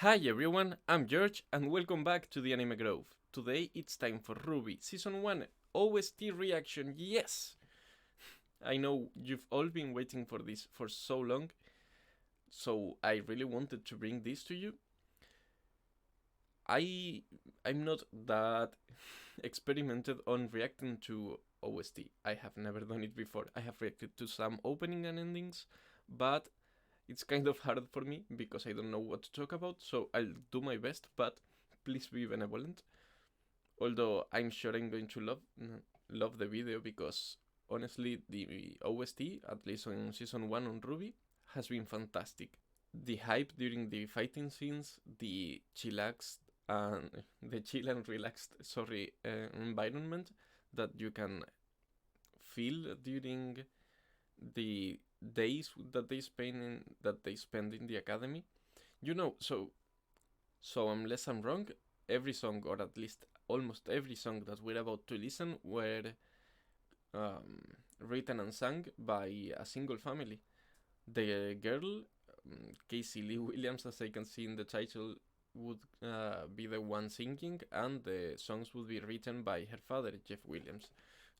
Hi everyone, I'm George and welcome back to the Anime Grove. Today it's time for RWBY Season 1 OST reaction, yes! I know you've all been waiting for this for so long, so I really wanted to bring this to you. I'm not that experimented on reacting to OST. I have never done it before. I have reacted to some opening and endings, but it's kind of hard for me because I don't know what to talk about, so I'll do my best, but please be benevolent. Although I'm sure I'm going to love the video because honestly the OST, at least on season 1 on RWBY, has been fantastic. The hype during the fighting scenes, the chillaxed and the chill and relaxed environment that you can feel during the days that they spend in the academy, so unless I'm wrong, every song, or at least almost every song that we're about to listen, were written and sung by a single family. The girl, Casey Lee Williams, as I can see in the title, would be the one singing, and the songs would be written by her father, Jeff Williams.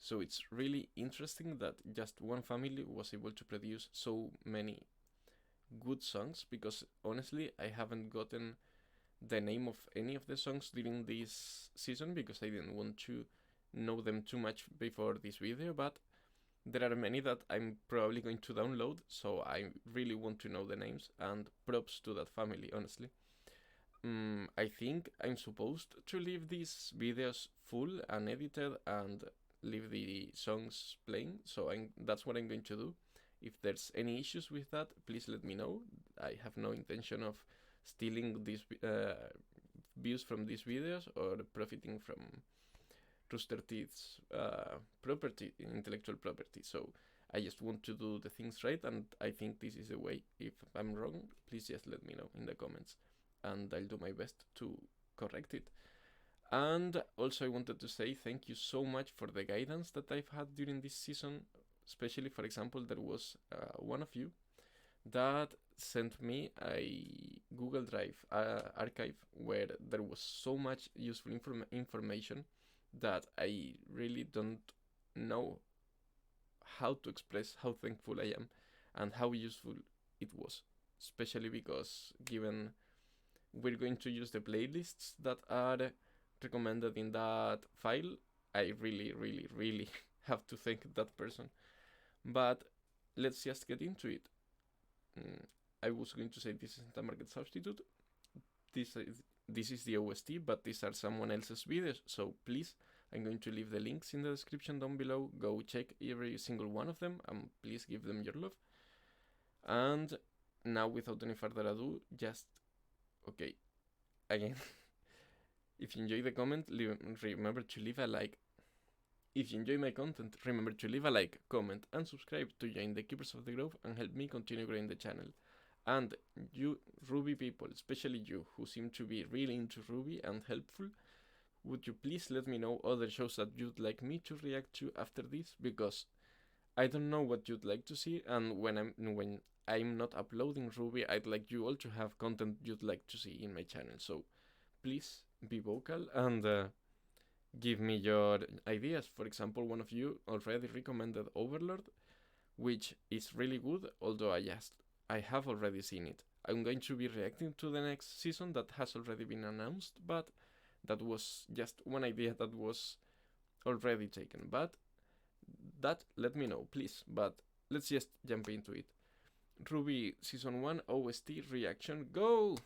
So it's really interesting that just one family was able to produce so many good songs, because honestly I haven't gotten the name of any of the songs during this season because I didn't want to know them too much before this video, but there are many that I'm probably going to download, so I really want to know the names, and props to that family, honestly. I think I'm supposed to leave these videos full and edited and leave the songs playing, so that's what I'm going to do. If there's any issues with that, please let me know. I have no intention of stealing these views from these videos or profiting from Rooster Teeth's intellectual property. So I just want to do the things right, and I think this is the way. If I'm wrong, please just let me know in the comments, and I'll do my best to correct it. And also I wanted to say thank you so much for the guidance that I've had during this season. Especially, for example, there was one of you that sent me a Google Drive archive where there was so much useful information that I really don't know how to express how thankful I am and how useful it was. Especially because given we're going to use the playlists that are recommended in that file, I really have to thank that person. But let's just get into it. I was going to say this isn't a market substitute. This is the OST, but these are someone else's videos, so please, I'm going to leave the links in the description down below. Go check every single one of them and please give them your love. And now, without any further ado, okay, again, if you enjoy the comment, remember to leave a like. If you enjoy my content, remember to leave a like, comment, and subscribe to join the Keepers of the Grove and help me continue growing the channel. And you RWBY people, especially you who seem to be really into RWBY and helpful, would you please let me know other shows that you'd like me to react to after this, because I don't know what you'd like to see, and when I'm not uploading RWBY, I'd like you all to have content you'd like to see in my channel. So please be vocal and give me your ideas. For example, one of you already recommended Overlord, which is really good, although I have already seen it. I'm going to be reacting to the next season that has already been announced, but that was just one idea that was already taken. But that, let me know, please. But let's just jump into it. RWBY Season 1 OST reaction, go!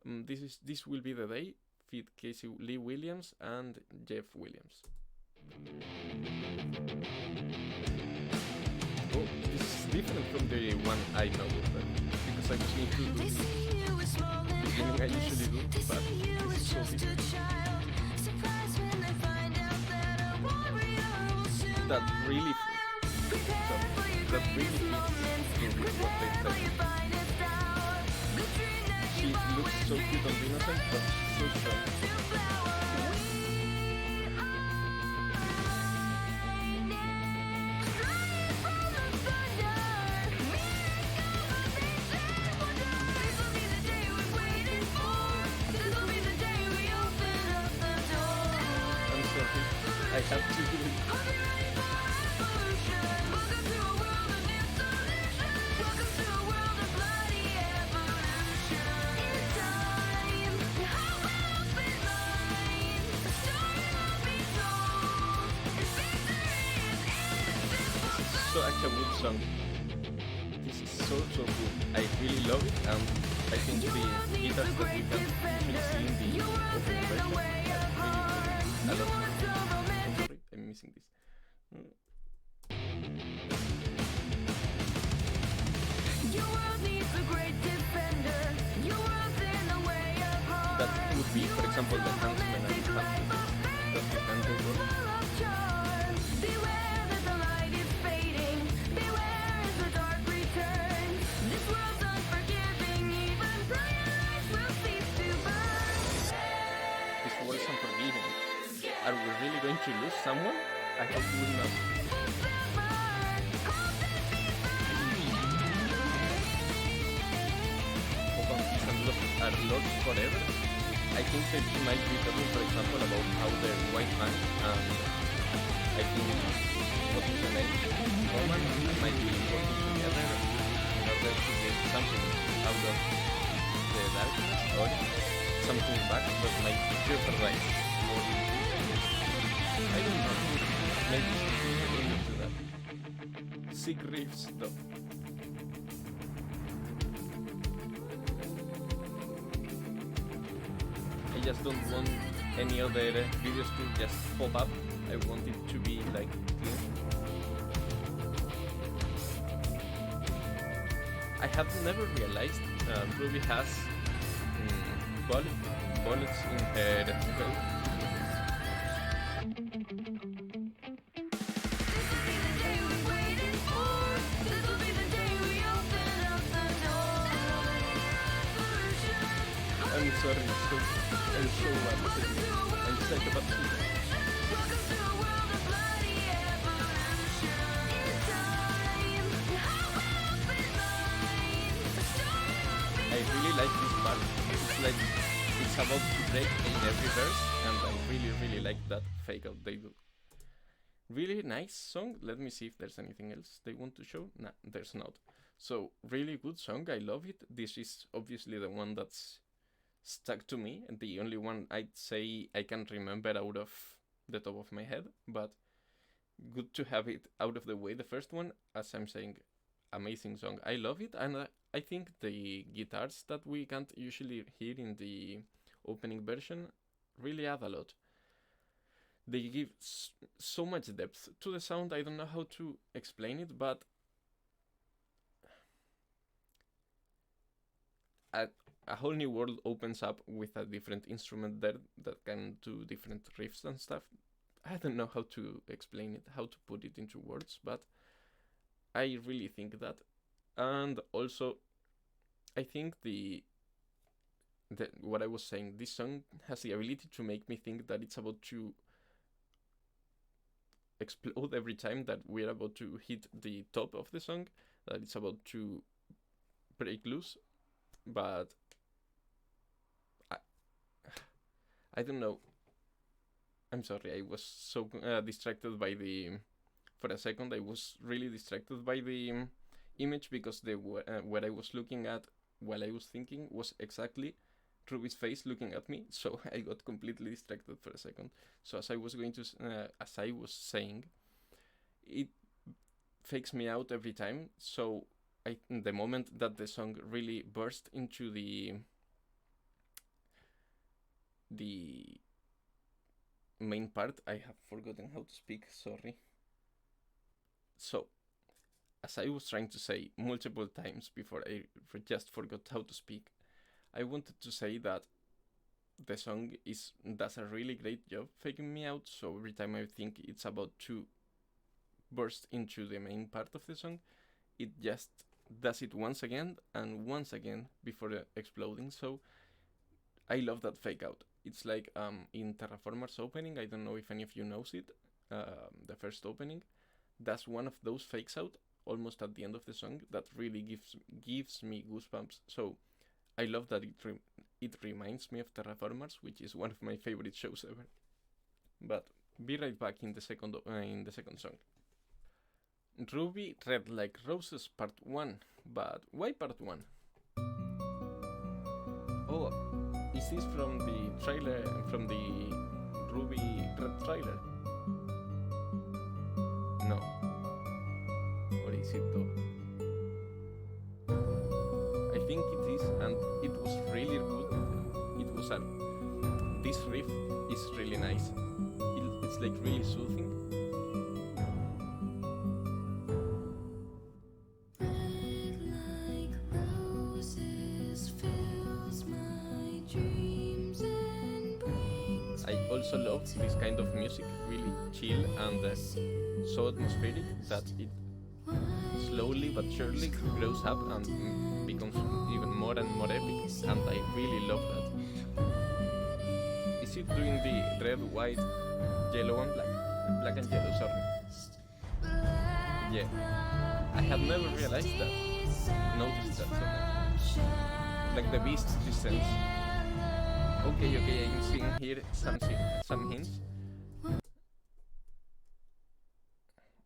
This will be the day. Feed Casey Lee Williams and Jeff Williams. Oh, this is different from the one I know, because I was going to do this beginning I usually do, but this is so different. That really fits what they said. She looks so cute and innocent, but so strong. have to do it. Such a good song. This is so good. I really love it, and I think the guitars that we can usually see in the opening version are really a lot. I'm sorry, I'm missing this. That would be, for example, the Huntsman and Huntsman. That defender role. Are we really going to lose someone? I hope we will not. Open Peace and Love are lost forever. I think that he might be talking, for example, about how the white man and I think what is the name? Roman might be working together in order to get something out of the darkness or something back that might jeopardize more. I don't know. Maybe we'll look to that. Sick riffs though. I just don't want any other videos to just pop up. I want it to be like clean. I have never realized RWBY has bullets in her belt. I'm sorry, I'm so upset. I'm sad about it. I really like this part. It's like it's about to break in every verse, and I really like that fake out they do. Really nice song. Let me see if there's anything else they want to show. Nah, there's not. So really good song. I love it. This is obviously the one that's stuck to me, and the only one I'd say I can remember out of the top of my head, but good to have it out of the way. The first one, as I'm saying, amazing song. I love it, and I think the guitars that we can't usually hear in the opening version really add a lot. They give so much depth to the sound. I don't know how to explain it, but a whole new world opens up with a different instrument there that can do different riffs and stuff. I don't know how to explain it, how to put it into words, but I really think that. And also, I think what I was saying, this song has the ability to make me think that it's about to explode every time that we're about to hit the top of the song, that it's about to break loose, but I don't know. I'm sorry, I was so distracted by for a second I was really distracted by the image, because what I was looking at while I was thinking was exactly RWBY's face looking at me, so I got completely distracted for a second. So as I was saying, it fakes me out every time. So the moment that the song really burst into the main part, I have forgotten how to speak, sorry. So, as I was trying to say multiple times before I just forgot how to speak, I wanted to say that the song does a really great job faking me out, so every time I think it's about to burst into the main part of the song, it just does it once again and once again before exploding. So I love that fake out. It's like in Terraformers opening, I don't know if any of you knows it, the first opening, that's one of those fakes out almost at the end of the song that really gives me goosebumps. So I love that it reminds me of Terraformers, which is one of my favorite shows ever. But Be right back in the second song. Ruby Red Like Roses Part 1, but why Part 1? Oh, is this from the trailer, from the Ruby Red trailer? No. What is it though? I think it is, and it was really good. It was this riff is really nice. It's like really soothing. I also love this kind of music, really chill and so atmospheric that it slowly but surely grows up and becomes even more and more epic, and I really love that. Is it doing the red, white, yellow and black and yellow, sorry. Yeah, I had never realized that, noticed that so much. Like the beast descends. Okay, I'm seeing here some hints.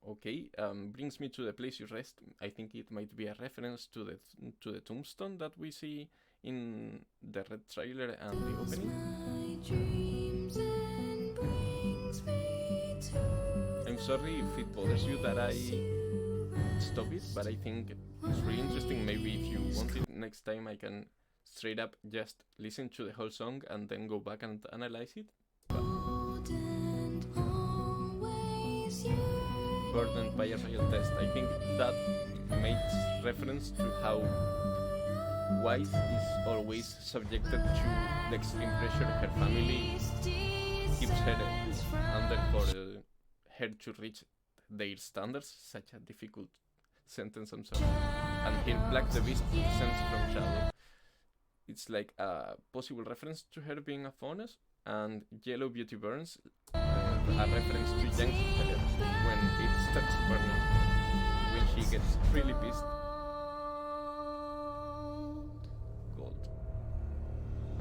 Okay, brings me to the place you rest. I think it might be a reference to the tombstone that we see in the red trailer and the opening. I'm sorry if it bothers you that I stop it, but I think it's really interesting. Maybe if you want it next time, I can straight up just listen to the whole song and then go back and analyze it. Burdened by a real test. I think that makes reference to how Wise is always subjected to the extreme pressure her family keeps her under for her to reach their standards. Such a difficult sentence, I'm sorry. And here Black the Beast descends from shadow. It's like a possible reference to her being a furnace, and Yellow Beauty burns, a reference to Young's hair when it starts burning, when she gets really pissed. Gold.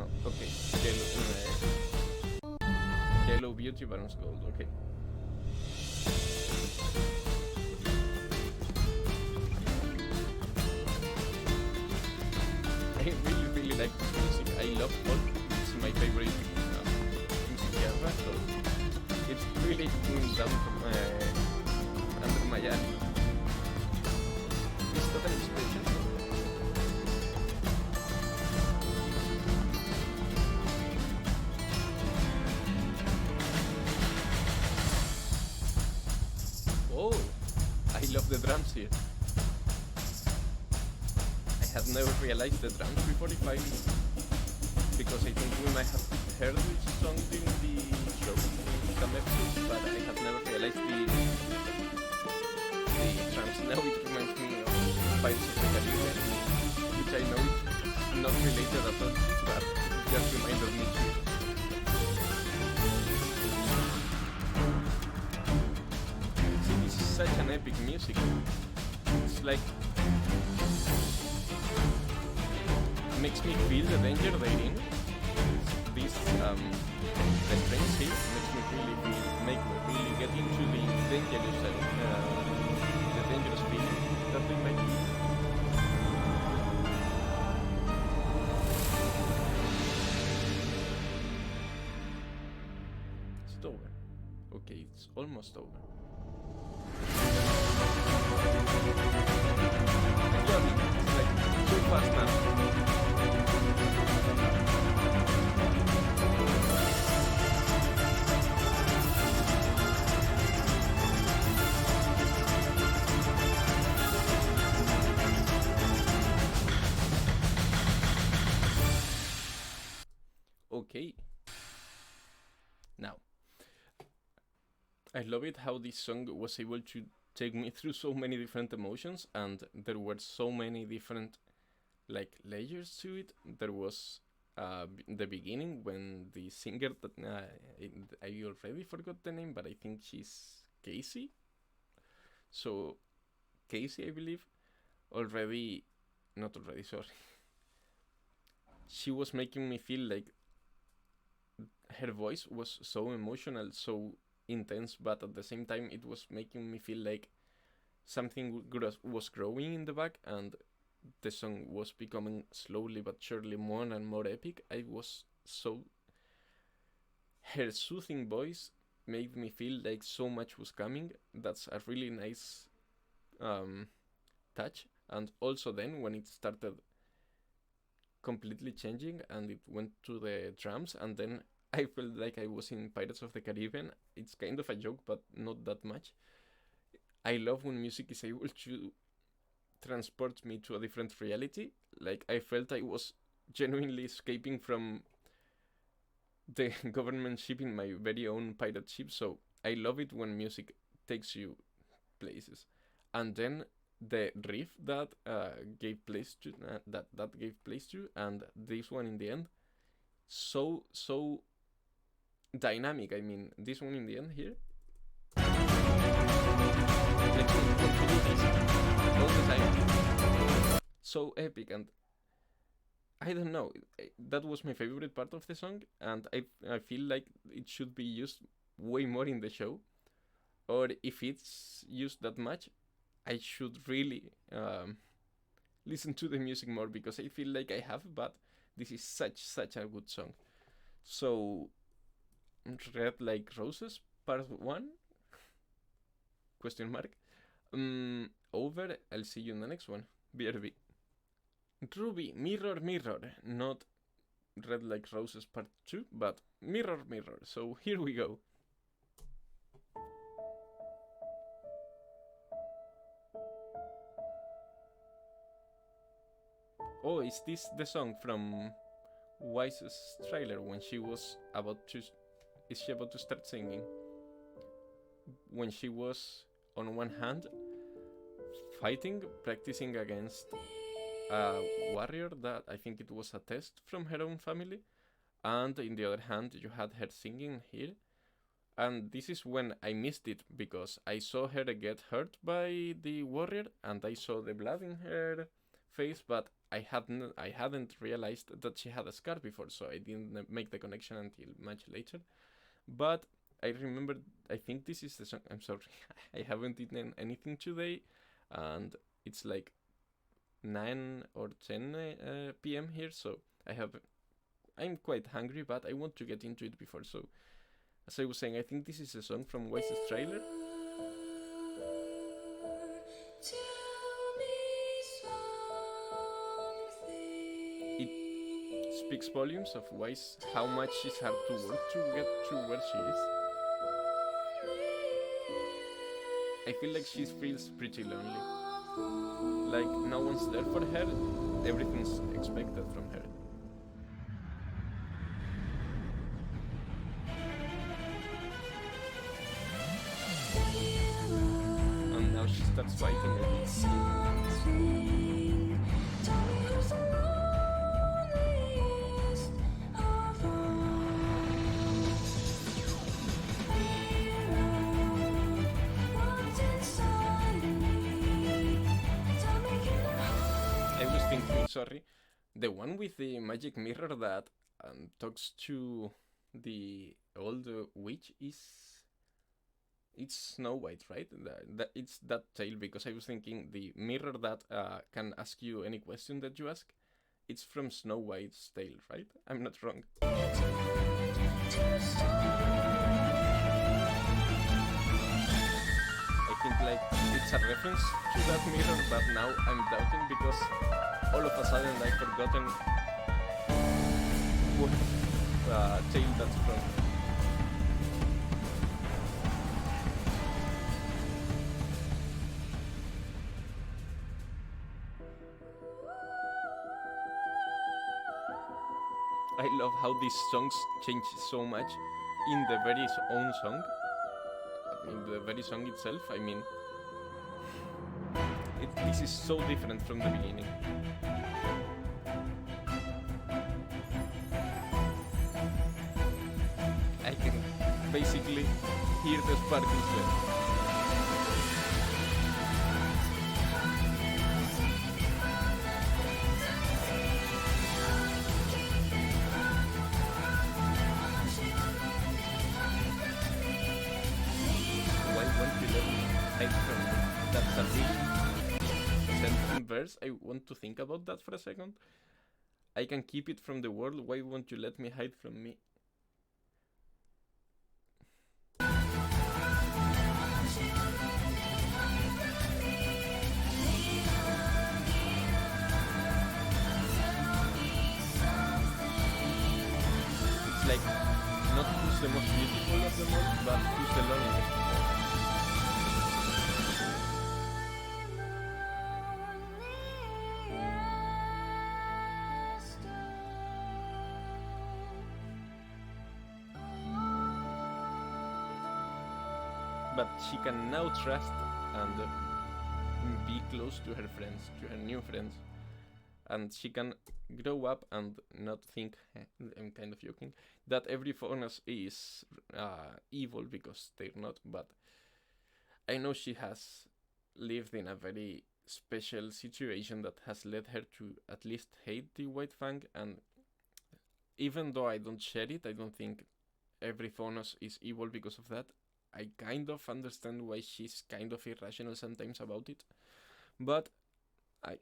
Oh, okay. Yellow Beauty burns gold, okay. I really like this music. I love folk. It's my favorite music genre, so it's really going down from under my eye. It's total inspiration. Oh, I love the drums here. I had never realized the drums before, because I think we might have heard this song during the show in some episodes, but I have never realized the drums. Now it reminds me of Pirates of the Caribbean, which I know is not related at all, but it just reminded me too. See, this is such an epic music. It's like makes me feel the danger they're in. This the strings here makes me make me really get into the dangerous feeling that they make. It's over. Okay, it's almost over. It's like too fast now. Okay. Now, I love it how this song was able to take me through so many different emotions, and there were so many different layers to it. There was the beginning when the singer that I already forgot the name, but I think she's Casey. So Casey, I believe, sorry. She was making me feel like her voice was so emotional, so intense, but at the same time it was making me feel like something was growing in the back, and the song was becoming slowly but surely more and more epic. I was so... Her soothing voice made me feel like so much was coming. That's a really nice touch. And also then when it started completely changing and it went to the drums, and then I felt like I was in Pirates of the Caribbean. It's kind of a joke, but not that much. I love when music is able to transport me to a different reality. Like, I felt I was genuinely escaping from the government ship in my very own pirate ship. So I love it when music takes you places. And then the riff that gave place to that gave place to, and this one in the end, so dynamic. I mean, this one in the end here, like, all the time, so epic. And I don't know, that was my favorite part of the song, and I feel like it should be used way more in the show, or if it's used that much, I should really listen to the music more, because I feel like I have, but this is such a good song. So, Red Like Roses, part 1? Question mark. Over. I'll see you in the next one. BRB. RWBY, Mirror Mirror. Not Red Like Roses part 2, but Mirror Mirror. So here we go. Oh, is this the song from Wise's trailer when she was about to... Is she about to start singing? When she was, on one hand, fighting, practicing against a warrior that I think it was a test from her own family, and in the other hand you had her singing here. And this is when I missed it, because I saw her get hurt by the warrior and I saw the blood in her face, but I hadn't realized that she had a scar before, so I didn't make the connection until much later. But I remember, I think this is the song. I'm sorry, I haven't eaten anything today, and it's like 9 or 10 p.m. here, so I'm quite hungry, but I want to get into it before. So, as I was saying, I think this is a song from Wise's trailer. It speaks volumes of Wise, how much she's had to work to get to where she is. I feel like she feels pretty lonely. Like, no one's there for her, everything's expected from her. And now she starts fighting it. Sorry, the one with the magic mirror that talks to the old witch it's Snow White, right? It's that tale, because I was thinking the mirror that can ask you any question that you ask, it's from Snow White's tale, right? I'm not wrong. I think like it's a reference to that mirror, but now I'm doubting, because all of a sudden I've forgotten what tale that's from. I love how these songs change so much in the very own song. In the very song itself, I mean, this is so different from the beginning. I can basically hear the sparkles there. verse, I want to think about that for a second. I can keep it from the world, why won't you let me hide from me? It's like, not who's the most beautiful of them all, but who's the loneliest of them. But she can now trust and be close to her friends, to her new friends. And she can grow up and not think, I'm kind of joking, that every faunus is evil, because they're not. But I know she has lived in a very special situation that has led her to at least hate the White Fang. And even though I don't share it, I don't think every faunus is evil because of that. I kind of understand why she's kind of irrational sometimes about it. But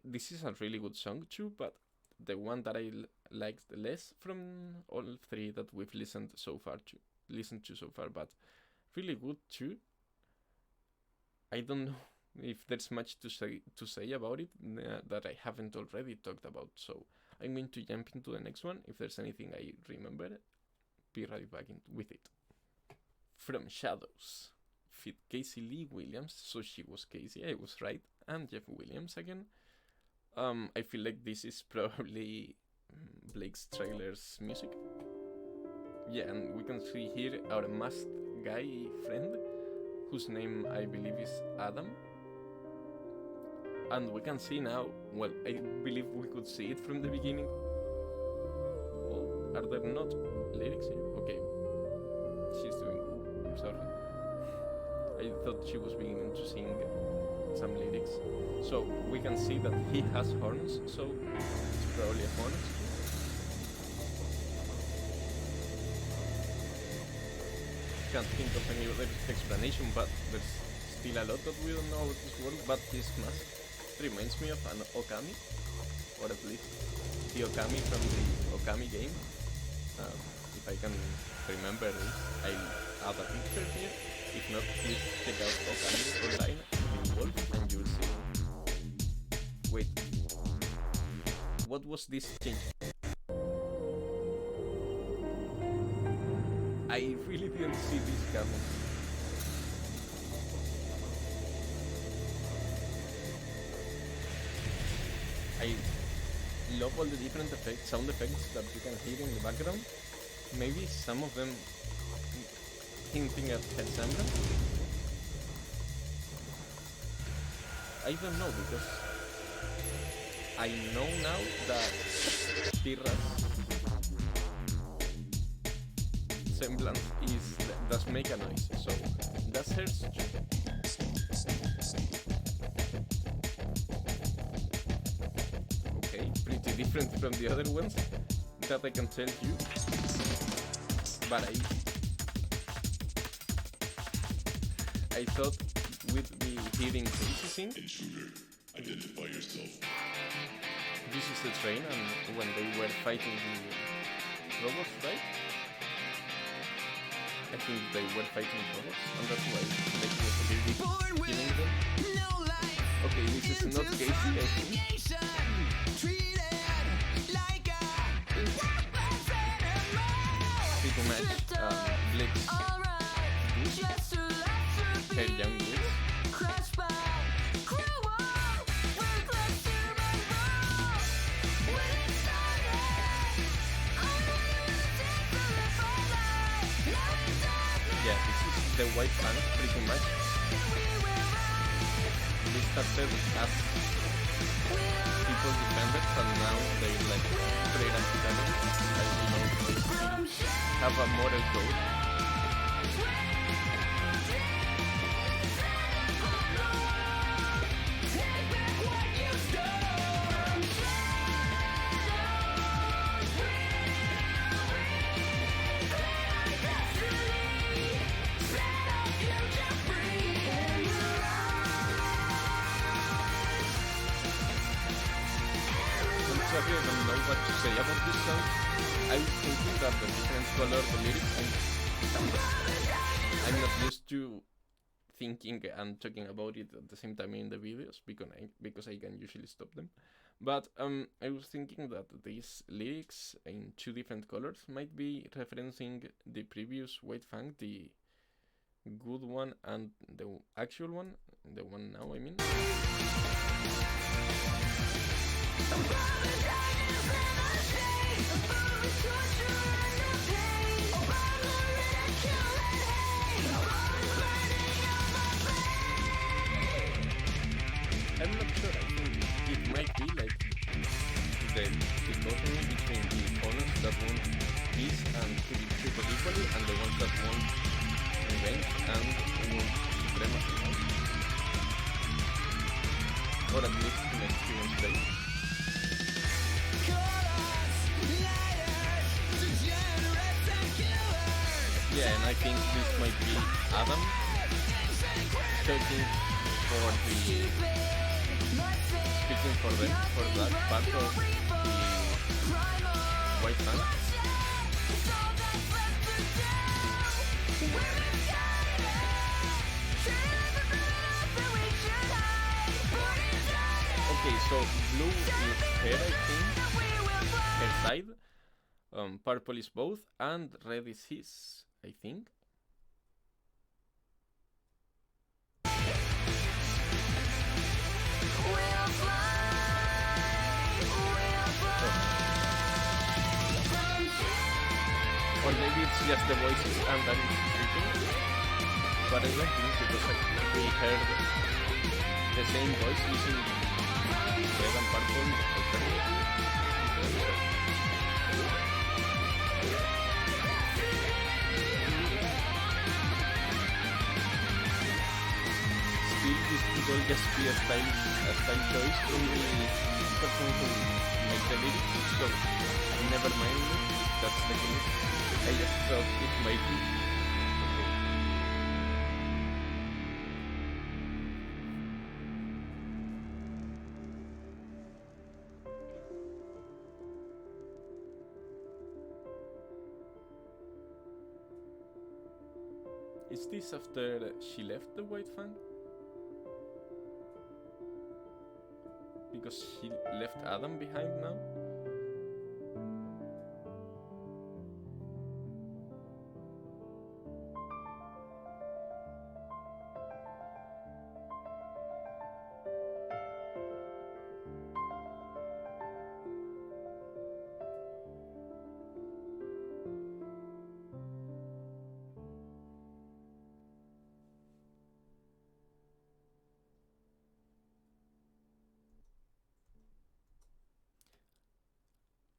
this is a really good song too, but the one that I liked the less from all three that we've listened to so far, but really good too. I don't know if there's much to say about it that I haven't already talked about, so I'm going to jump into the next one. If there's anything I remember, be right back with it. From Shadows, fit Casey Lee Williams, so she was Casey, I was right, and Jeff Williams again. I feel like this is probably Blake's trailer's music. Yeah, and we can see here our masked guy friend, whose name I believe is Adam. And we can see now, well, I believe we could see it from the beginning. Oh, are there not lyrics here? Okay, she's doing, I'm sorry. I thought she was beginning to sing some lyrics. So we can see that he has horns, so it's probably a horn. Can't think of any other explanation, but there's still a lot that we don't know about this world. But this mask reminds me of an Okami, or at least the Okami from the Okami game. If I can remember this, I'll add a picture here. If not, please check out Okami online in Wolf and you will see. Wait, what was this change? I really didn't see this coming. I love all the different effects, sound effects that you can hear in the background. Maybe some of them hinting at head semblance. I don't know, because I know now that Pirra's semblance does make a noise, so that's hers too. Okay, pretty different from the other ones, that I can tell you, but I thought we'd be hearing Casey sing. Intruder, identify yourself. This is the train, and when they were fighting the robots, right? I think they were fighting robots, and that's why they were killing them. Okay, this is not Casey, I think. Pretty much Blake's her young years. Yeah, this is the White Fang, pretty much. They started as people defenders, and now they're like trade antagonists. I don't know if they still have a moral code. this song, I was thinking that the different color the lyrics, I'm not used to thinking and talking about it at the same time in the videos because I can usually stop them. But I was thinking that these lyrics in two different colors might be referencing the previous White Fang, the good one, and the actual one, the one now, I mean. I'm not sure, I think it might be like the dichotomy between the honors that want peace and to be treated equally and the ones that want revenge and want supremacy, no? Or at least in experience base. Yeah, and I think this might be Adam searching for the speaking for them, for that part of the White Fang. Okay, so blue is her, I think, her side, purple is both, and red is his, I think. Or maybe it's just the voices and that is creeping. But I don't think because we heard the same voice using red and purple alternately. Still, this could all just be a style choice from the person who made the lyrics, so never mind if that's the case. I just thought it might be. Okay. Is this after she left the White Fang? Because she left Adam behind now?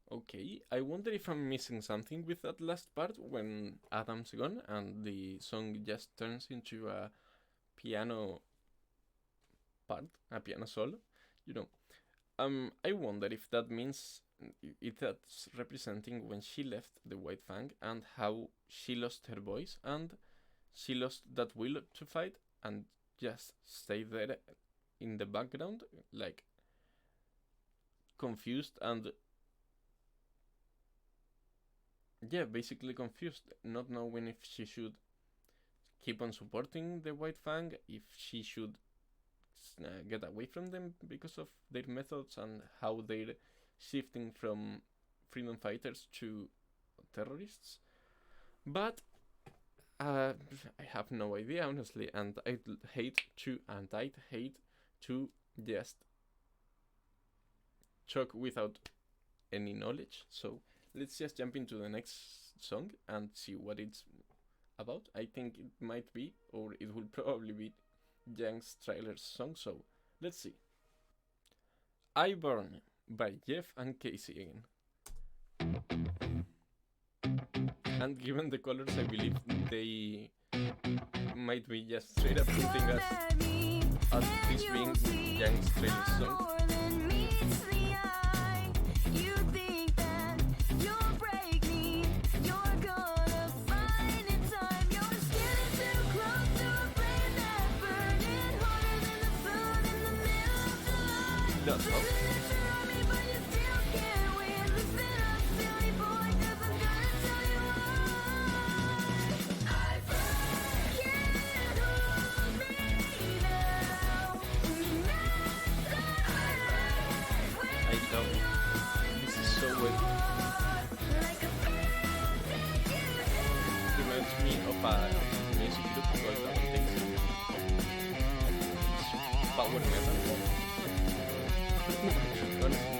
Okay, I wonder if I'm missing something with that last part when Adam's gone and the song just turns into a piano part, a piano solo, you know. I wonder if that means that's representing when she left the White Fang and how she lost her voice and she lost that will to fight and just stayed there in the background, like confused and yeah, basically confused, not knowing if she should keep on supporting the White Fang, if she should get away from them because of their methods and how they're shifting from freedom fighters to terrorists. But I have no idea, honestly, and I'd hate to just talk without any knowledge. So let's just jump into the next song and see what it's about. I think it might be, or it will probably be, Young's trailer's song, so let's see. I Burn by Jeff and Casey again. And given the colors, I believe they might be just straight up putting us as this being Young's trailer's song. That's all. a music group called Untitled. It's power metal. Honestly.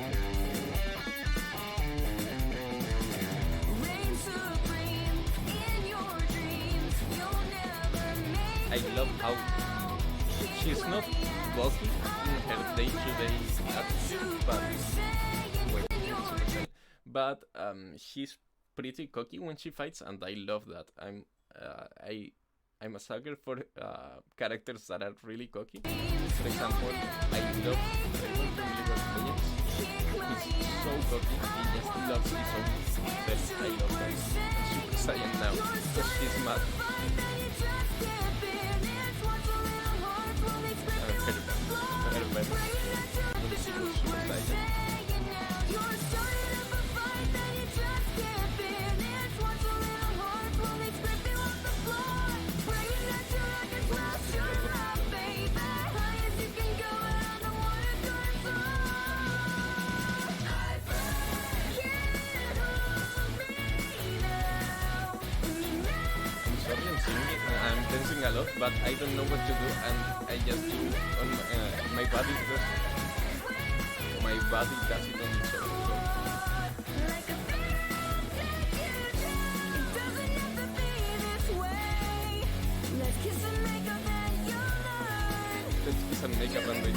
I love how she's not bulky in her day-to-day attitude, but she's pretty cocky when she fights, and I love that. I'm a sucker for characters that are really cocky. For example, I love Raven from League of Legends. He's so cocky, he just loves his own self. I love that. And Super Saiyan now, because she's mad. I'm dancing a lot, but I don't know what to do, and I just do it on my body does it on its own. Let's kiss and make up and wait.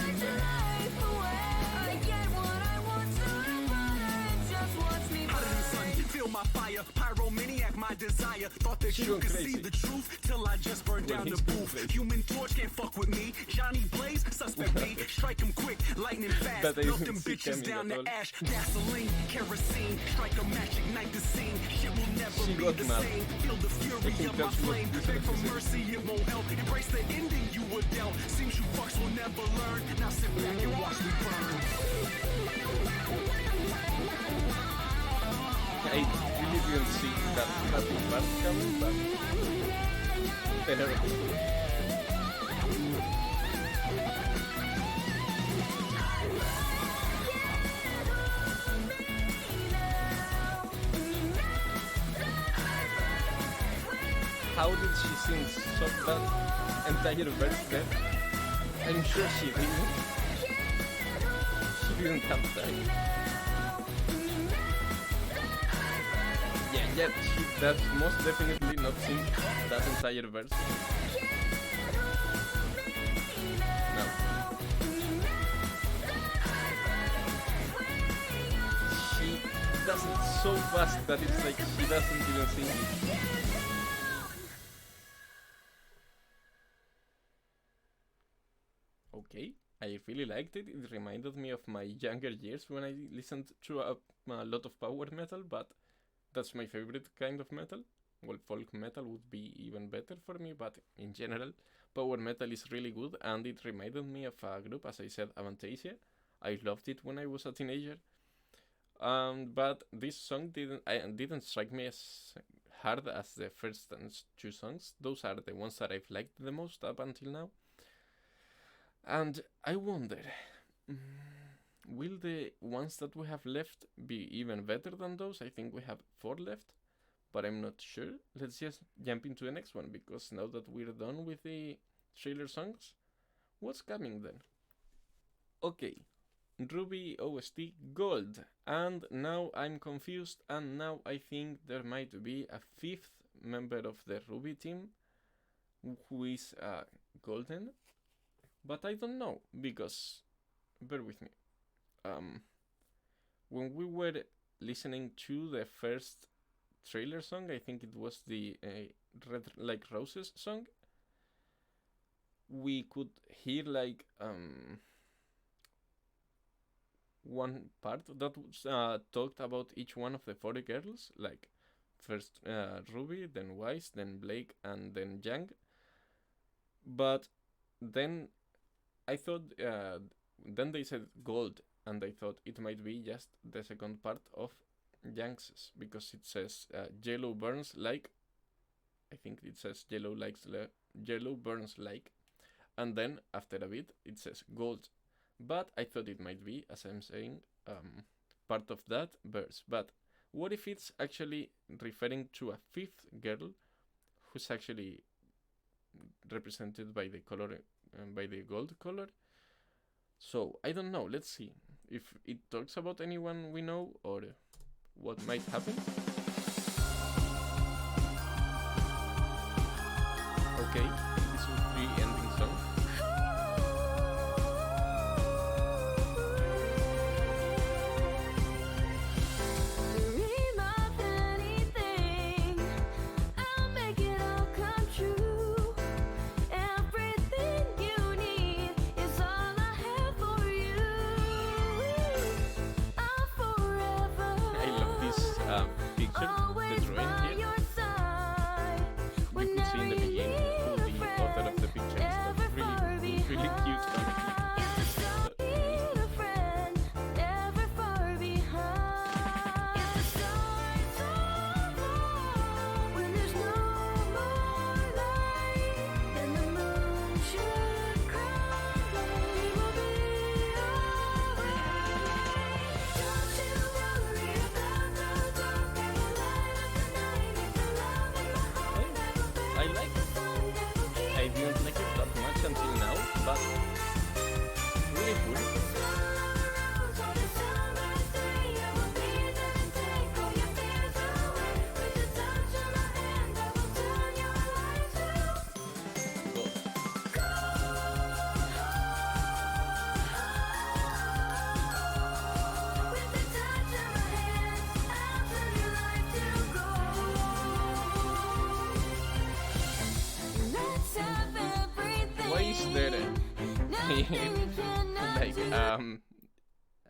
My fire, pyromaniac, my desire. Thought that you could see the truth till I just burned down the booth. Human Torch can't fuck with me. Johnny Blaze, suspect B. Strike him quick, lightning fast. Melt them bitches down to ash. Gasoline, kerosene. Strike a match, ignite the scene. Shit will never be the same. Feel the fury of my flame. Beg for mercy, it won't help. Embrace the ending you were dealt. Seems you fucks will never learn. Now sit back and watch me burn. I really didn't see that happy part coming, but how did she sing so that entire verse there? I'm sure she didn't. She didn't have time. Yeah, she does most definitely not sing that entire verse. No. She does it so fast that it's like she doesn't even sing it. Okay, I really liked it. It reminded me of my younger years when I listened to a lot of power metal, but that's my favorite kind of metal. Well, folk metal would be even better for me, but in general, power metal is really good, and it reminded me of a group, as I said, Avantasia. I loved it when I was a teenager. But this song didn't strike me as hard as the first two songs. Those are the ones that I've liked the most up until now. And I wonder, will the ones that we have left be even better than those? I think we have 4 left, but I'm not sure. Let's just jump into the next one, because now that we're done with the trailer songs, what's coming then? Okay, RWBY OST Gold, and now I'm confused, and now I think there might be a 5th member of the RWBY team who is golden, but I don't know, because, bear with me. When we were listening to the first trailer song, I think it was the Red Like Roses song, we could hear like one part that talked about each one of the 4 girls, like first Ruby, then Wise, then Blake, and then Yang. But then I thought, then they said gold, and I thought it might be just the second part of Yang's, because it says yellow burns like, I think it says yellow burns like, and then after a bit it says gold. But I thought it might be, as I'm saying, part of that verse. But what if it's actually referring to a 5th girl who's actually represented by the color, by the gold color. So I don't know. Let's see if it talks about anyone we know or what might happen. Okay, this is the ending song.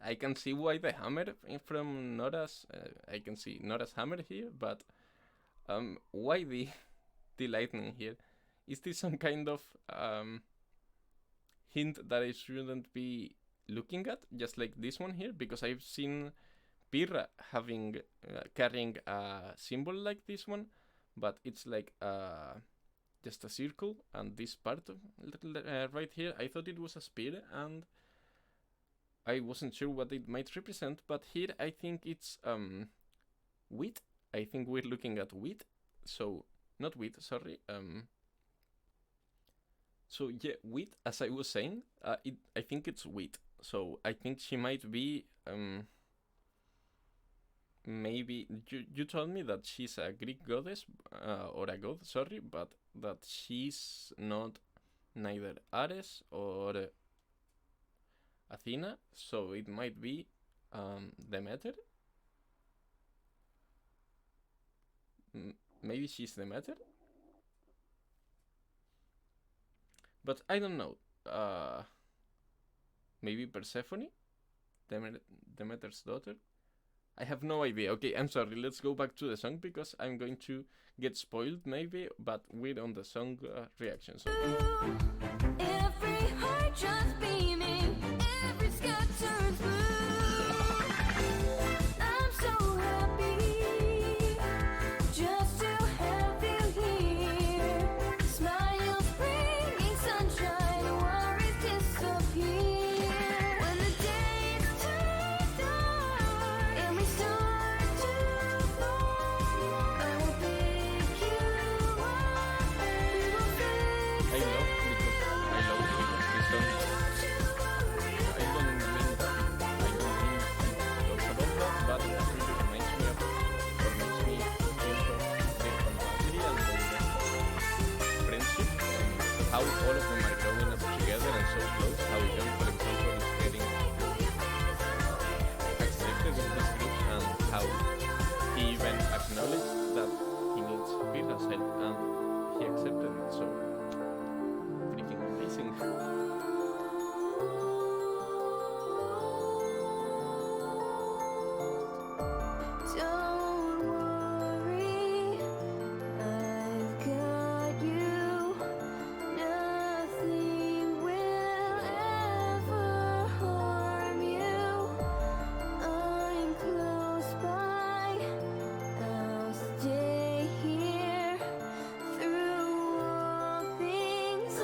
I can see why the hammer from Nora's. I can see Nora's hammer here, but why the lightning here? Is this some kind of hint that I shouldn't be looking at, just like this one here? Because I've seen Pirra having carrying a symbol like this one, but it's like just a circle, and this part of right here, I thought it was a spear, and I wasn't sure what it might represent. But here I think it's wheat. I think we're looking at wheat. So not wheat, sorry. So yeah, wheat. As I was saying, I think it's wheat. So I think she might be maybe you told me that she's a Greek goddess or a god, sorry, but that she's not neither Ares or Athena, so it might be Demeter. Maybe she's Demeter, but I don't know. Maybe Persephone, Demeter's daughter. I have no idea. Okay, I'm sorry. Let's go back to the song because I'm going to get spoiled maybe, but we're on the song reaction. So. Every heart just beaming, every sky turns blue. I'm so happy just to have you here. Smiles bringing sunshine, worries disappear. When the days turn dark and we start to fall, I will pick you up and we will fix I love because this song. I don't mean it talks about that, but it really reminds me of, or makes me think of the camaraderie and the friendship, and how all of them are growing up together and so close. How John, for example, is getting accepted in this group, and how he even acknowledged that he needs Pirra's help, and he accepted it. So freaking amazing. Don't worry, I've got you. Nothing will ever harm you. I'm close by, I'll stay here. Through all things I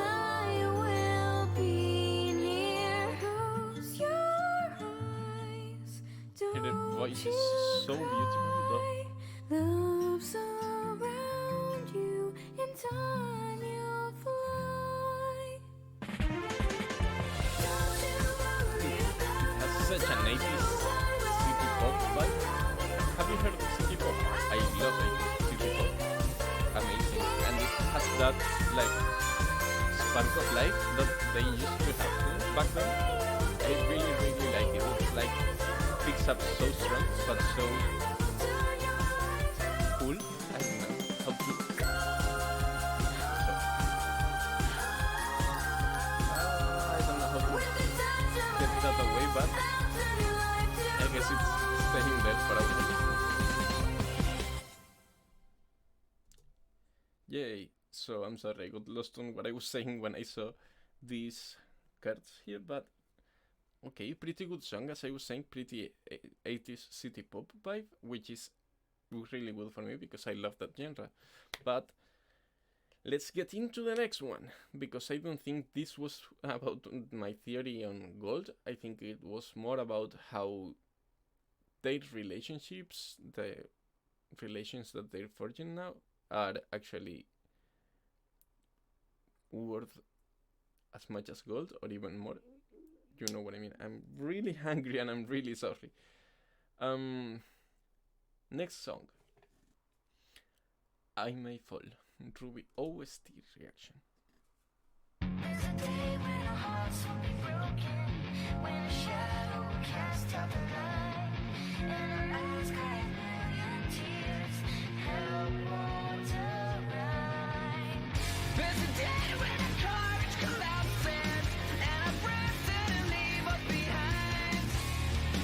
will be near. Close your eyes, Her voice don't is so you beautiful, though. cry. Love's around you in such an 80s city pop vibe. Have you heard of city pop? I love it. City pop. Amazing. And it has that like spark of life that they used to have back then. I really like it. It's like picks up so strong but so cool. I don't know how to get that away, but I guess it's staying there for a while. Yay! So I'm sorry, I got lost on what I was saying when I saw these cards here, but okay, pretty good song, as I was saying, pretty 80s city pop vibe, which is really good for me because I love that genre. But let's get into the next one, because I don't think this was about my theory on gold. I think it was more about how their relationships, the relations that they're forging now, are actually worth as much as gold or even more. You know what I mean? I'm really hungry and I'm really sorry. Next song. I May Fall. RWBY OST reaction. There's a day when our hearts will be broken, when a shadow will cast out the light, and our eyes cry a million tears, help won't arrive. There's a day when our courage collapses, and our breath suddenly leave us behind.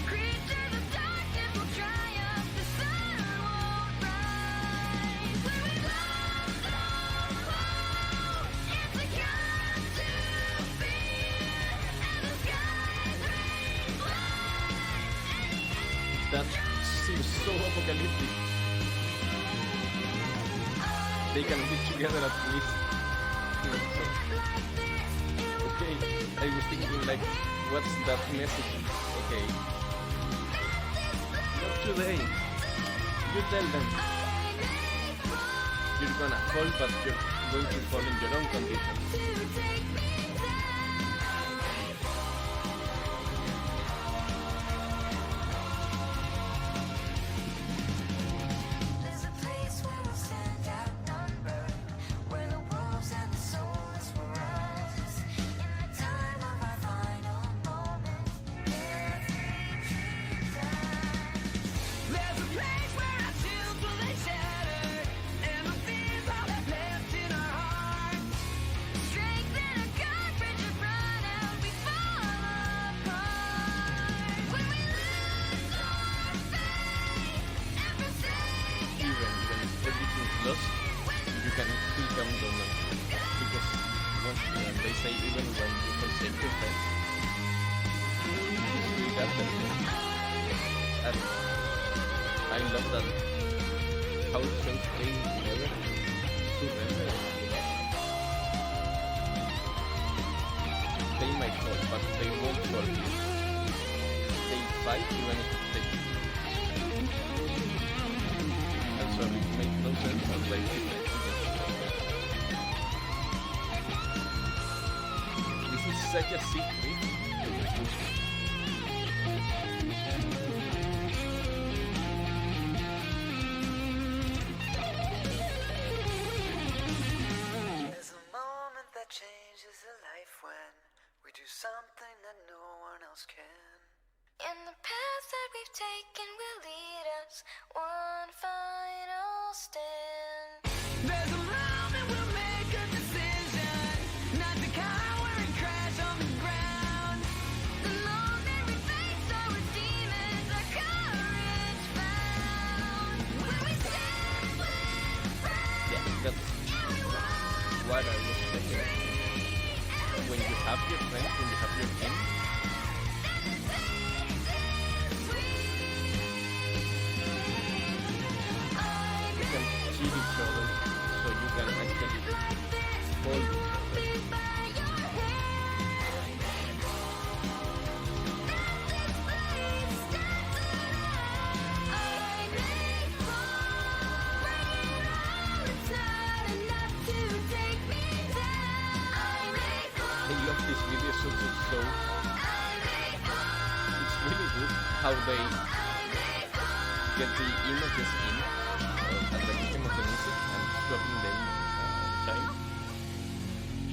Creatures of darkness will triumph, the sun won't rise. When we lost all hope, it's a gun to fear, and the skies rain blood. That seems so apocalyptic. They can be together at least. Okay, I was thinking like, what's that message? Okay. Not today. You tell them. You're gonna fall, but you're going to fall in your own conditions. There's a place where we'll stand outnumbered, where the wolves and the soulless will rise. In the time of our final moment, every dream dies. There's a place where our shields will lay shattered, and the fears all that's left in our hearts. Strength and our courage have run out, we fall apart. When we lose our faith and forsake Even if everything's lost, you can still count on them. Because once they say even when you forsake your friends, you still got them. And I love that how friends came together to remember. They might fall, but they won't fall. They fight even if they... I'm sorry, it makes no sense how they fight. This is such a secret. There's a moment that changes a life when we do something that no one else can. And the path that we've taken will lead us one final stand. There's a moment we'll make a decision, not to cower and crash on the ground. The moment we face our demons, our courage found. When we stand with pride, Yeah, that's what I was saying. When you have your friends, when you have your team, you can cheat each other, so you can actually hold each other. I love this video so. It's really how they get the images in at the rhythm of the music and swapping them time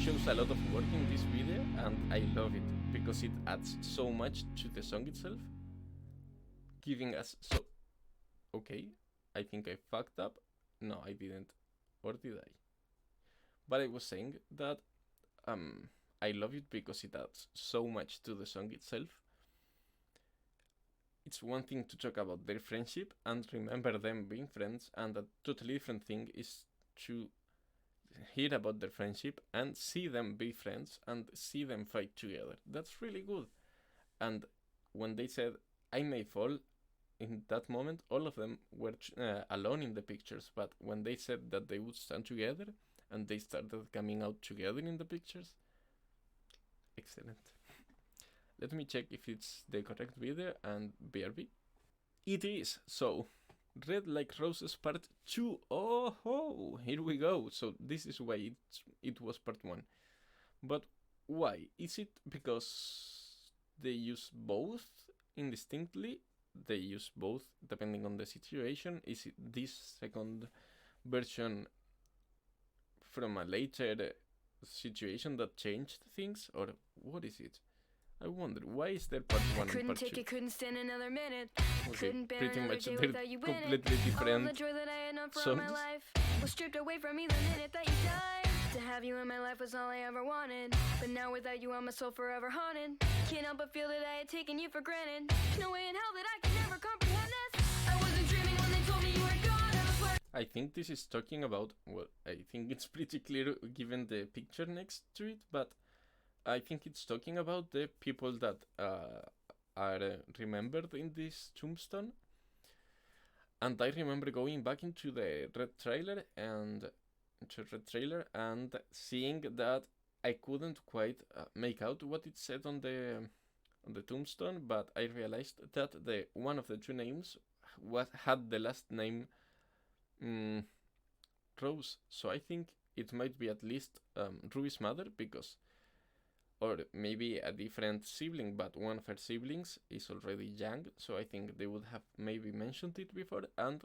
shows a lot of work in this video, and I love it because it adds so much to the song itself, giving us so... Okay, I think I fucked up. No, I didn't. Or did I? But I was saying that I love it because it adds so much to the song itself. It's one thing to talk about their friendship and remember them being friends, and a totally different thing is to hear about their friendship and see them be friends and see them fight together. That's really good. And when they said, I may fall, in that moment, all of them were alone in the pictures, but when they said that they would stand together and they started coming out together in the pictures, excellent. Let me check if it's the correct video, and BRB. It is, so Red Like Roses Part 2. Oh ho, here we go. So this is why it was Part 1. But why? Is it because they use both indistinctly? They use both depending on the situation? Is it this second version from a later situation that changed things? Or what is it? I wonder, why is there part 1 and Couldn't part take 2? it, couldn't stand another minute. Okay, Couldn't bear pretty another much day they're without you in it. completely All the different joy that I had known for all my songs. life was stripped away from me the minute that you died. To have you in my life was all I ever wanted, but now without you, I'm my soul forever haunted. Can't help but feel that I had taken you for granted. No way in hell that I could never comprehend this. I wasn't dreaming when they told me you were gone. I was worth I think this is talking about, well, I think it's pretty clear given the picture next to it, but I think it's talking about the people that are remembered in this tombstone. And I remember going back into the red trailer and seeing that I couldn't quite make out what it said on the tombstone, but I realized that the one of the two names had the last name Rose. So I think it might be at least Ruby's mother, because, or maybe a different sibling, but one of her siblings is already young, so I think they would have maybe mentioned it before. And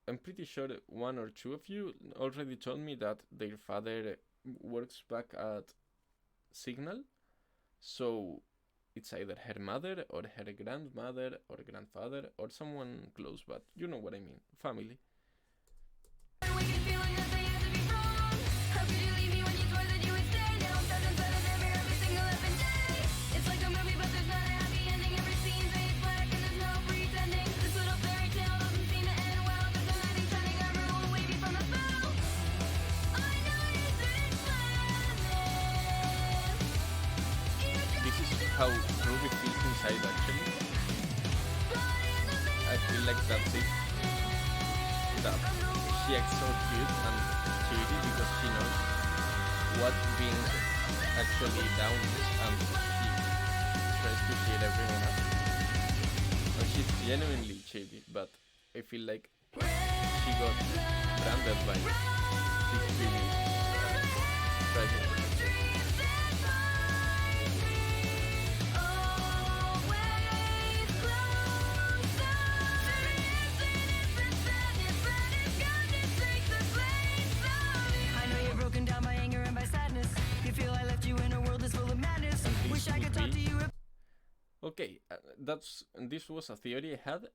I'm pretty sure one or two of you already told me that their father works back at Signal, so it's either her mother or her grandmother or grandfather or someone close, but you know what I mean, family. a wicked feeling that they had to be wrong. How could you leave me when you swore that you would stay? Now I'm stuck inside of their mirror every single effing day. It's like a movie, but there's not a happy ending. Every scene's made black and there's no pretending. This little fairy tale doesn't seem to end well. There's a knight in shining armor who will wave you from the bow. I know you didn't plan this. This is how Ruby feels inside, actually. I feel like that's it. That she acts so cute and shady because she knows what being actually down is, and she tries to cheer everyone up. And she's genuinely shady, but I feel like she got branded by this really tragic. I know you're broken down by anger and by sadness. You feel I left you in a world that's full of madness. And Wish this I could would talk to be- you. Okay, this was a theory I had.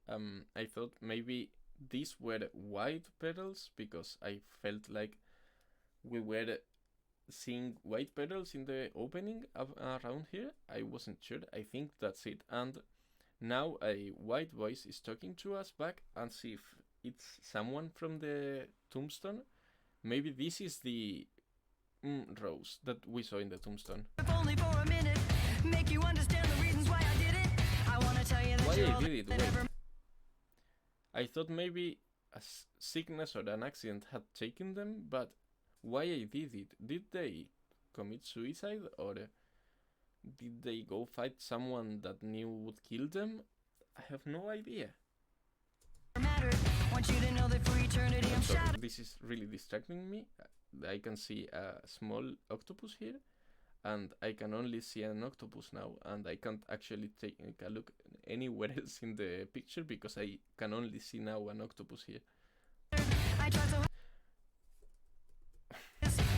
I thought maybe these were white petals because I felt like we were seeing white petals in the opening around here. I wasn't sure. I think that's it. And now a white voice is talking to us back, and see if it's someone from the tombstone. Maybe this is the Rose that we saw in the tombstone. If only for a minute, make you understand the reasons why I did it. I wanna tell you that Why you're I all did it? that Wait. ever I thought maybe a sickness or an accident had taken them, but why I did it? Did they commit suicide, or did they go fight someone that knew would kill them? I have no idea. mattered. Want you to know that for eternity I'm So shattered. this is really distracting me. I can see a small octopus here, and I can only see an octopus now, and I can't actually take a look anywhere else in the picture because I can only see now an octopus here. I tried so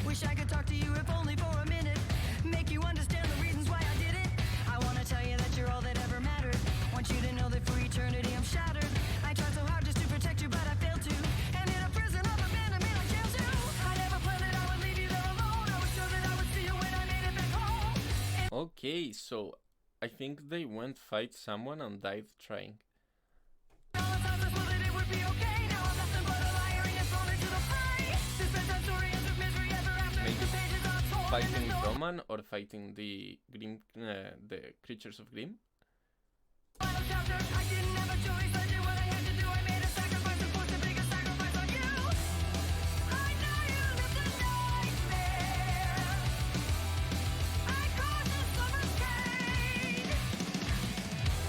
wish I could talk to you if only for a minute. Make you understand the reasons why I did it. I wanna tell you that you're all that ever mattered. Want you to know that for eternity I'm shattered. I tried so hard just to protect you, but I failed to. And in a prison of abandonment I jailed you. I never planned that I would leave you there alone. I was sure that I would see you when I made it back home. Okay, so I think they went fight someone and died trying. All the times I swore that it would be okay. Now I'm nothing but a liar and you're thrown into the fray. Suspense and story ends with misery ever after. Maybe The pages are torn and fighting there's no Roman or fighting the Grimm, the creatures of Grimm. final chapter. I didn't have a choice. I did what I had to do. I made a sacrifice and forced the biggest sacrifice on you. I know you lived a nightmare. I caused you so much pain.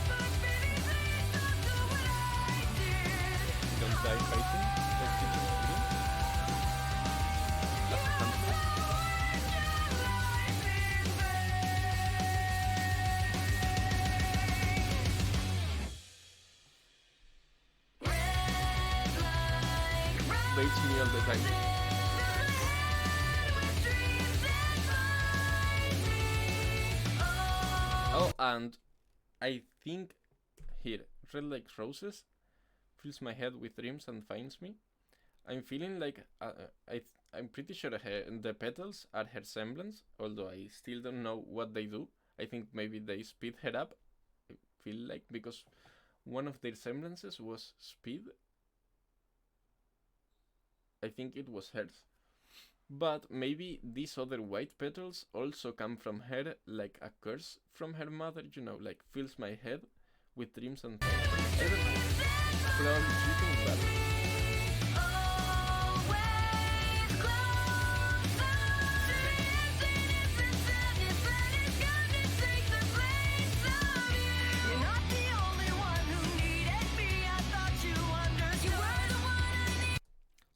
But baby, please don't do what I did. Don't die fighting the creatures of Grimm. That's a fantasy. Waits me all the time. Oh, and I think here, red like roses, fills my head with dreams and finds me. I'm feeling like I'm pretty sure the petals are her semblance, although I still don't know what they do. I think maybe they speed her up. I feel like because one of their semblances was speed. I think it was hers. But maybe these other white petals also come from her, like a curse from her mother, you know, like fills my head with dreams and thoughts. I don't know. Probably cheating, but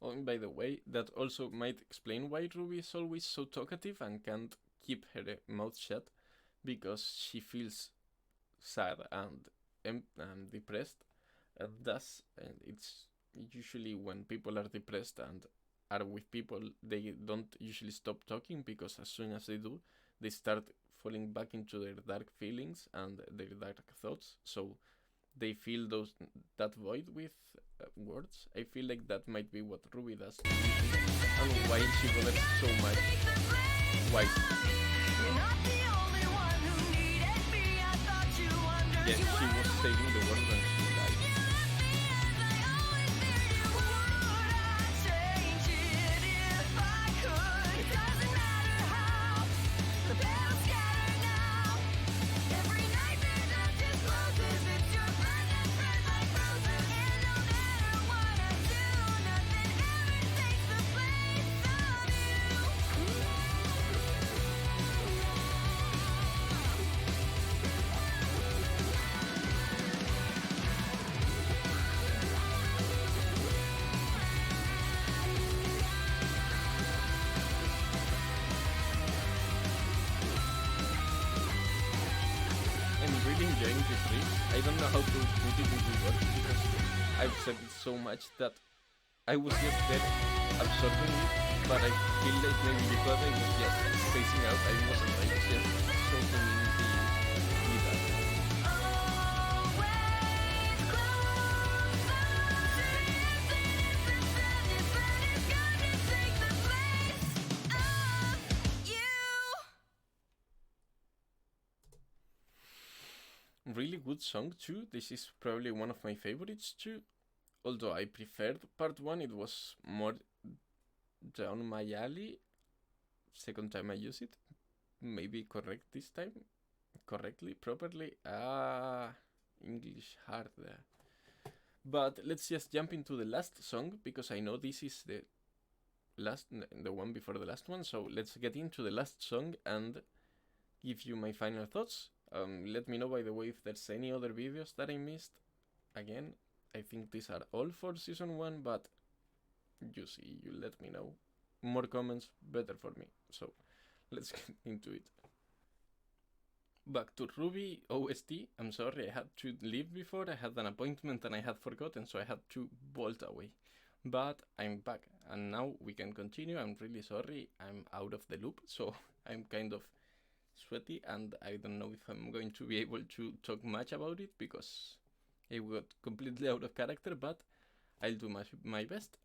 oh, and by the way, that also might explain why Ruby is always so talkative and can't keep her mouth shut, because she feels sad and depressed, and it's usually when people are depressed and are with people, they don't usually stop talking, because as soon as they do, they start falling back into their dark feelings and their dark thoughts, so they fill that void with words. I feel like that might be what Ruby does, and why she bothers so much. Why? Yes, she was saving the world when she died. Enjoying this riff. I don't know how to put it into words because I've said it so much that I was just there absorbing it, but I feel like maybe you thought I was just spacing out. I wasn't, I was just soaking in the guitar. Really good song too. This is probably one of my favorites too. Although I preferred part 1, it was more down my alley. Second time I use it. Maybe correct this time. Correctly, properly. English hard there. But let's just jump into the last song, because I know this is the one before the last one. So let's get into the last song and give you my final thoughts. Let me know, by the way, if there's any other videos that I missed. Again, I think these are all for season 1, but you see, you let me know. More comments, better for me. So let's get into it. Back to RWBY OST. I'm sorry, I had to leave before. I had an appointment and I had forgotten, so I had to bolt away. But I'm back, and now we can continue. I'm really sorry, I'm out of the loop, so I'm kind of sweaty, and I don't know if I'm going to be able to talk much about it, because I got completely out of character, but I'll do my best.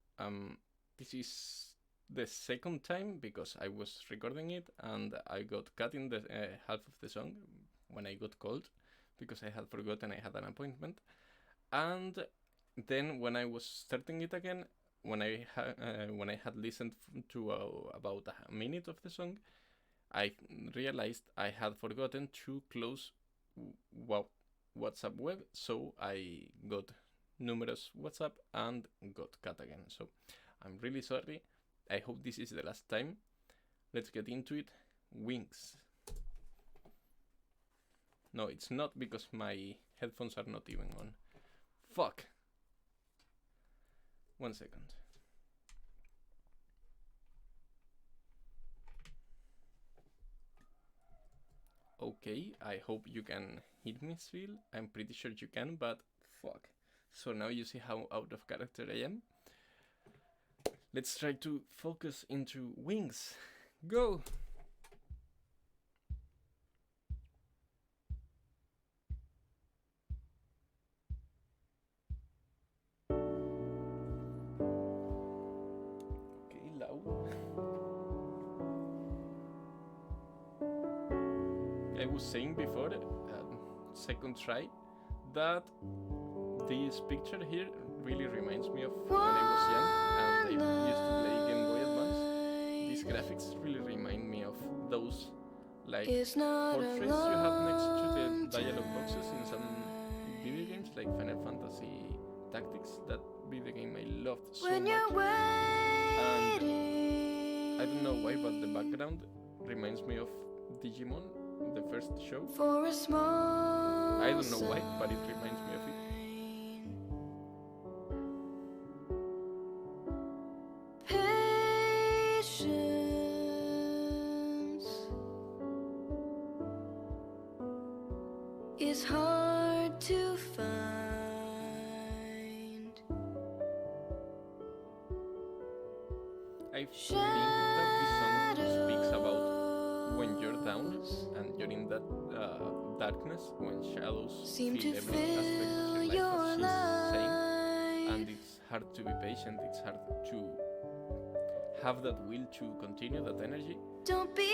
This is the second time, because I was recording it and I got cut in the half of the song when I got cold, because I had forgotten I had an appointment. And then when I was starting it again, when I had listened to about a minute of the song, I realized I had forgotten to close WhatsApp web, so I got numerous WhatsApp and got cut again. So I'm really sorry. I hope this is the last time. Let's get into it. Wings. No, it's not, because my headphones are not even on. Fuck. 1 second. Okay, I hope you can hear me still. I'm pretty sure you can, but fuck. So now you see how out of character I am. Let's try to focus into Wings. Go! Okay, loud. I was saying before, second try, that this picture here really reminds me of when I was young and I used to play Game Boy Advance. These graphics really remind me of those like portraits you have next to the dialogue boxes in some video games like Final Fantasy Tactics. That video game I loved so much. And I don't know why, but the background reminds me of Digimon, the first show. I don't know why, but it reminds me of it. Is hard to find. I think that this song speaks about when you're down and you're in that darkness, when shadows Seem fill to every aspect of fill your life, your as she's saying. life. And it's hard to be patient, it's hard to have that will to continue, that energy. Don't be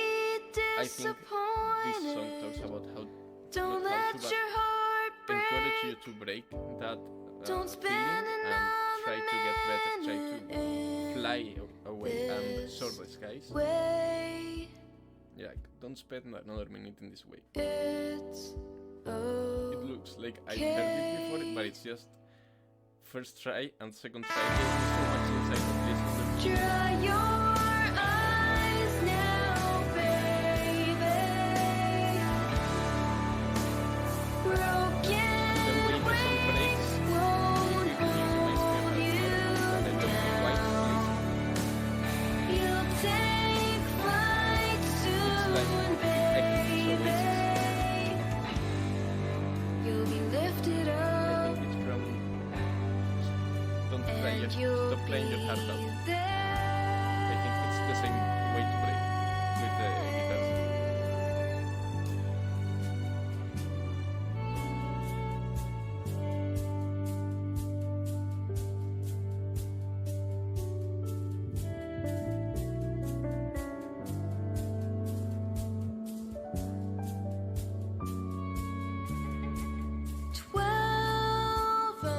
I think this song talks disappointed. about how Don't not how let to, but your heart encourage you break. to break that Don't feeling spend and try to get better, try to another fly away and this soar the skies. way. Yeah, don't spend another minute in this way. It's It looks like I've heard it before, but it's just first try and second try. There's so much inside of this. dry your eyes now, baby. Broken Then when the song breaks, won't it reminds me of hold you that I love the white down. You'll take flight soon, like echoes of baby. You'll be lifted I up, think it's from Don't Cry and Yet. you'll Stop playing your heart out. be I there. think it's the same way to break with the guitars. Twelve hours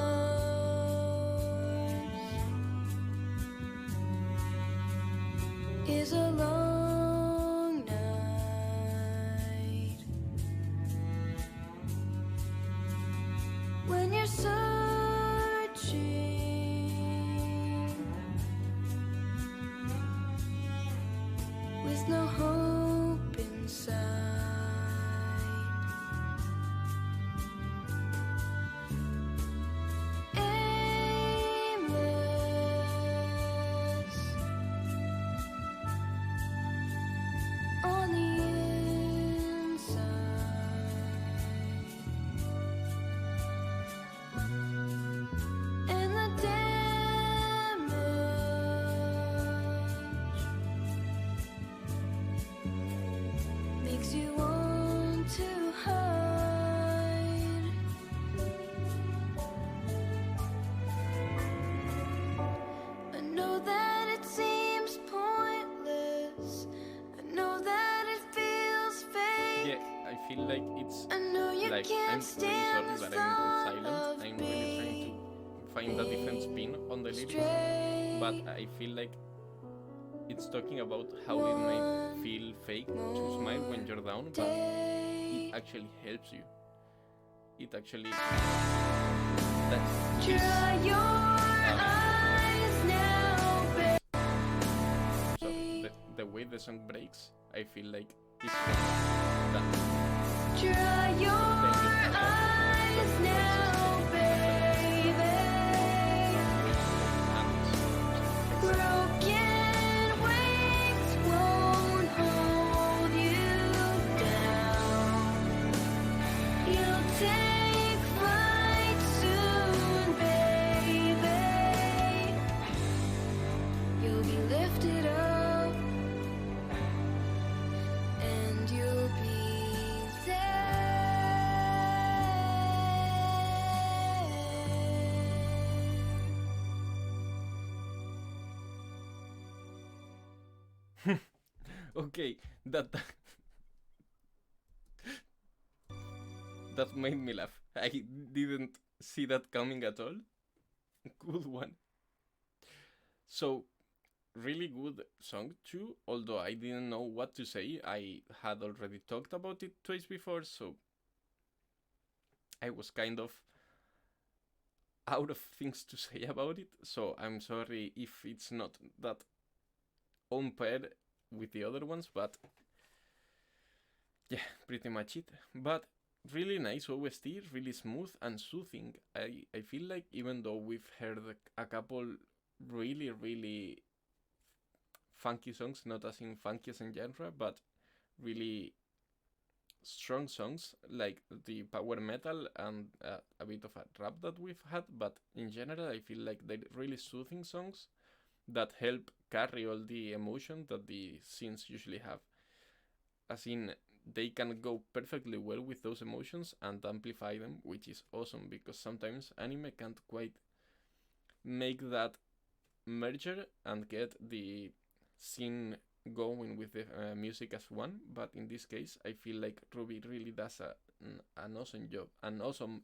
is a long night when you're searching with no hope in sight. Aimless on the inside. makes you want to hide. I know that it seems pointless. I know that it feels fake. Yeah, I feel like it's I know you like can't I'm really stand sorry the that I'm thought silent. of I'm really trying to find a different spin on the lyrics, but I feel like it's talking about how it might feel fake to smile when you're down, but it actually helps you. It actually that's Dry your eyes now, babe. so the way the song breaks, I feel like it's that. Dry your eyes now, baby. Broken wings won't hold you down. You'll take flight soon, baby. You'll be lifted up, and you'll be Okay, that that made me laugh. I didn't see that coming at all. Good one. So, really good song too, although I didn't know what to say. I had already talked about it twice before, so I was kind of out of things to say about it. So I'm sorry if it's not that on pair with the other ones, but yeah, pretty much it. But really nice OST, really smooth and soothing. I feel like even though we've heard a couple really funky songs, not as in funky as in genre, but really strong songs like the power metal and a bit of a rap that we've had, but in general I feel like they're really soothing songs that help carry all the emotion that the scenes usually have. As in, they can go perfectly well with those emotions and amplify them, which is awesome because sometimes anime can't quite make that merger and get the scene going with the music as one. But in this case, I feel like RWBY really does an awesome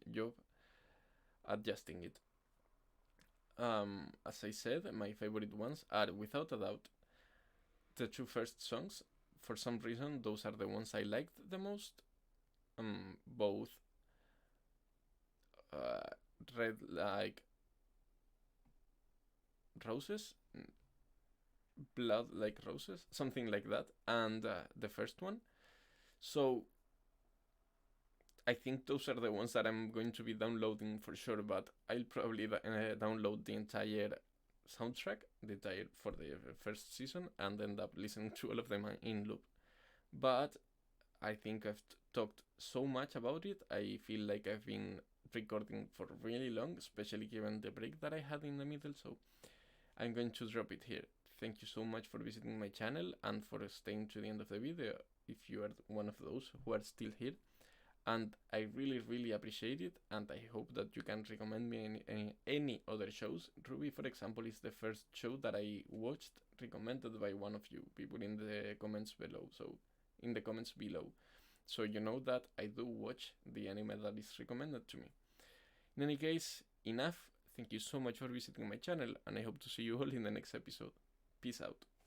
job adjusting it. As I said, my favorite ones are without a doubt the two first songs. For some reason, those are the ones I liked the most. Both red like roses, blood like roses, something like that, and the first one. So I think those are the ones that I'm going to be downloading for sure, but I'll probably download the entire soundtrack, the entire for the first season, and end up listening to all of them in loop. But I think I've talked so much about it. I feel like I've been recording for really long, especially given the break that I had in the middle, so I'm going to drop it here. Thank you so much for visiting my channel and for staying to the end of the video, if you are one of those who are still here. And I really appreciate it, and I hope that you can recommend me any other shows. RWBY, for example, is the first show that I watched recommended by one of you people in the comments below. So you know that I do watch the anime that is recommended to me. In any case, enough. Thank you so much for visiting my channel, and I hope to see you all in the next episode. Peace out.